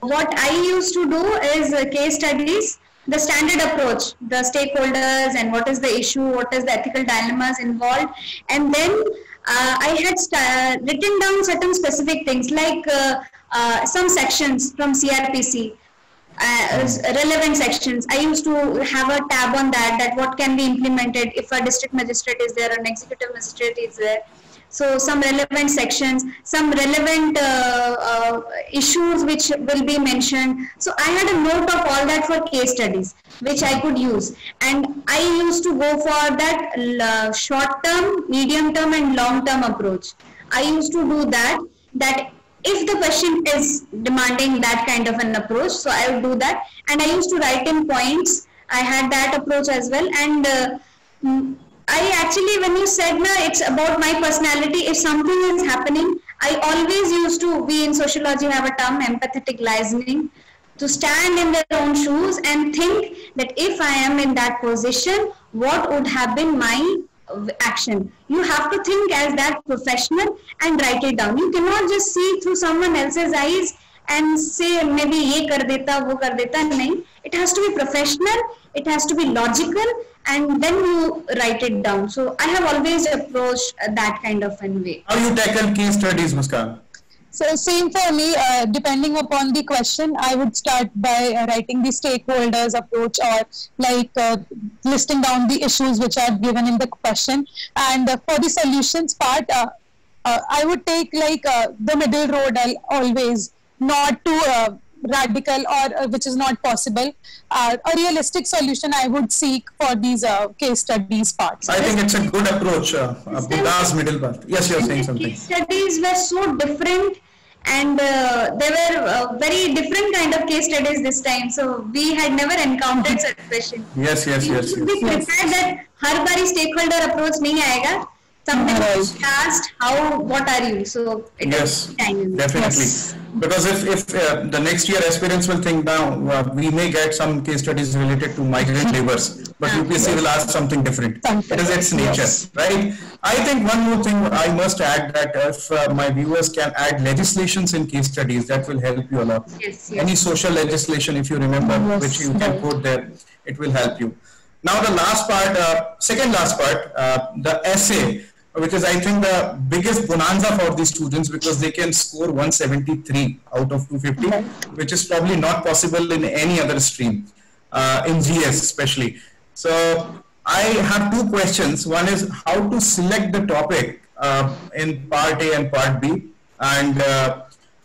what I used to do is case studies, the standard approach, the stakeholders and what is the issue, what is the ethical dilemmas involved, and then I had written down certain specific things like some sections from CRPC, relevant sections. I used to have a tab on that what can be implemented if a district magistrate is there or an executive magistrate is there. So some relevant sections, some relevant issues which will be mentioned. So I had a note of all that for case studies, which I could use. And I used to go for that short-term, medium-term and long-term approach. I used to do that if the question is demanding that kind of an approach, so I would do that. And I used to write in points. I had that approach as well. And I actually, when you said, it's about my personality, if something is happening, I always used to, we in sociology have a term, empathetic listening, to stand in their own shoes and think that if I am in that position, what would have been my action. You have to think as that professional and write it down. You cannot just see through someone else's eyes and say maybe ye kar deta, wo kar deta. Nahin. It has to be professional, it has to be logical, and then you write it down. So I have always approached that kind of a way. How you tackle case studies, Muskan? So same for me, depending upon the question, I would start by writing the stakeholders approach, or like listing down the issues which are given in the question. And for the solutions part, I would take like the middle road always, not too radical or which is not possible. A realistic solution I would seek for these case studies parts. I think it's a good approach, Buddha's middle path. Yes, you're saying something. Case studies were so different, and there were very different kind of case studies this time. So we had never encountered such question. Yes. We should be prepared that har bari stakeholder approach nahi aayega. Sometimes asked, what are you? So it yes, definitely. Yes. Because if the next year aspirants will think now, we may get some case studies related to migrant laborers, but UPSC will ask something different. It is its nature, right? I think one more thing I must add, that if my viewers can add legislations in case studies, that will help you a lot. Yes. Any social legislation, if you remember, which you can quote there, it will help you. Now the last part, second last part, the essay, which is I think the biggest bonanza for the students, because they can score 173 out of 250, which is probably not possible in any other stream, in GS especially. So I have two questions. One is how to select the topic in part A and part B, and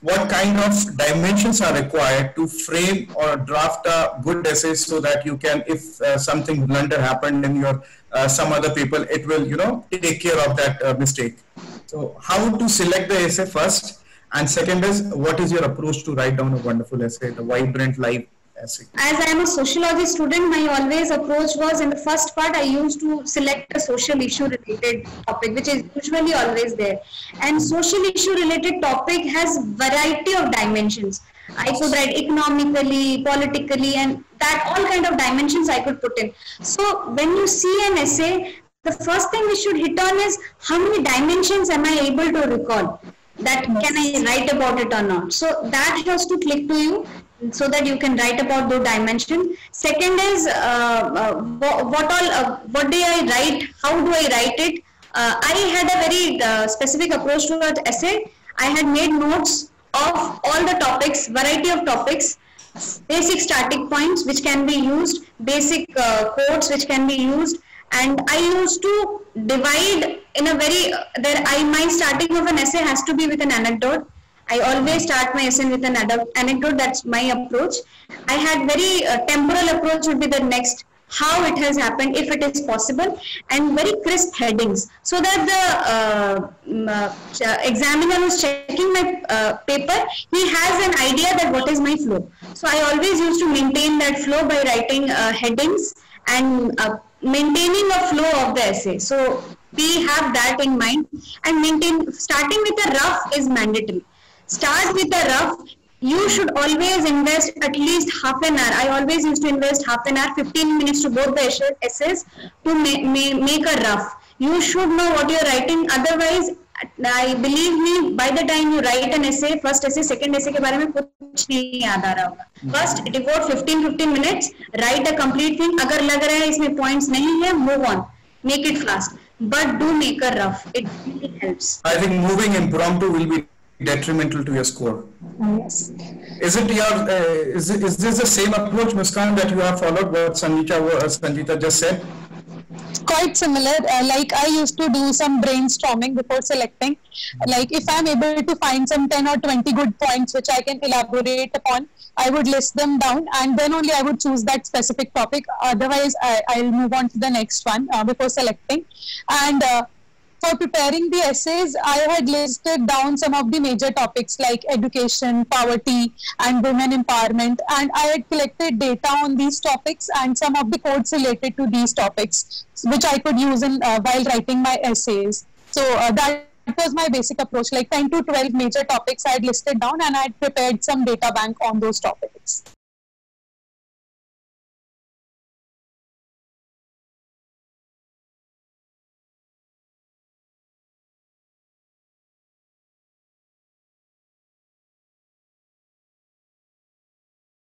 what kind of dimensions are required to frame or draft a good essay, so that you can, if something blunder happened in your some other paper, it will, take care of that mistake. So how to select the essay first, and second is what is your approach to write down a wonderful essay, the vibrant live essay? As I am a sociology student, my always approach was, in the first part I used to select a social issue related topic, which is usually always there. And social issue related topic has variety of dimensions. I could write economically, politically, and that all kind of dimensions I could put in. So when you see an essay, the first thing we should hit on is how many dimensions am I able to recall? That can I write about it or not? So that has to click to you, so that you can write about the dimension. Second is what do I write? How do I write it? I had a very specific approach to that essay. I had made notes of all the topics, variety of topics, basic starting points which can be used, basic quotes which can be used, and I used to divide in a very, my starting of an essay has to be with an anecdote. I always start my essay with an anecdote. That's my approach. I had very temporal approach would be the next, how it has happened, if it is possible, and very crisp headings, so that the examiner who's checking my paper, he has an idea that what is my flow. So I always used to maintain that flow by writing headings and maintaining a flow of the essay. So we have that in mind, and starting with a rough is mandatory. Start with a rough. You should always invest at least half an hour. I always used to invest half an hour, 15 minutes to both the essays to make a rough. You should know what you're writing. Otherwise, I believe me, by the time you write an essay, first essay, second essay के बारे में कुछ नहीं याद आ रहा होगा. First, devote 15 minutes, write a complete thing. अगर लग रहा है इसमें points नहीं है, move on, make it fast. But do make a rough. It really helps. I think moving impromptu will be detrimental to your score. Yes. Is it your is this the same approach, Muskan, that you have followed? What Sanjita just said? Quite similar. Like I used to do some brainstorming before selecting. Like if I'm able to find some 10 or 20 good points which I can elaborate upon, I would list them down and then only I would choose that specific topic. Otherwise, I'll move on to the next one before selecting. And for preparing the essays, I had listed down some of the major topics like education, poverty, and women empowerment. And I had collected data on these topics and some of the codes related to these topics, which I could use in while writing my essays. So that was my basic approach, like 10 to 12 major topics I had listed down and I had prepared some data bank on those topics.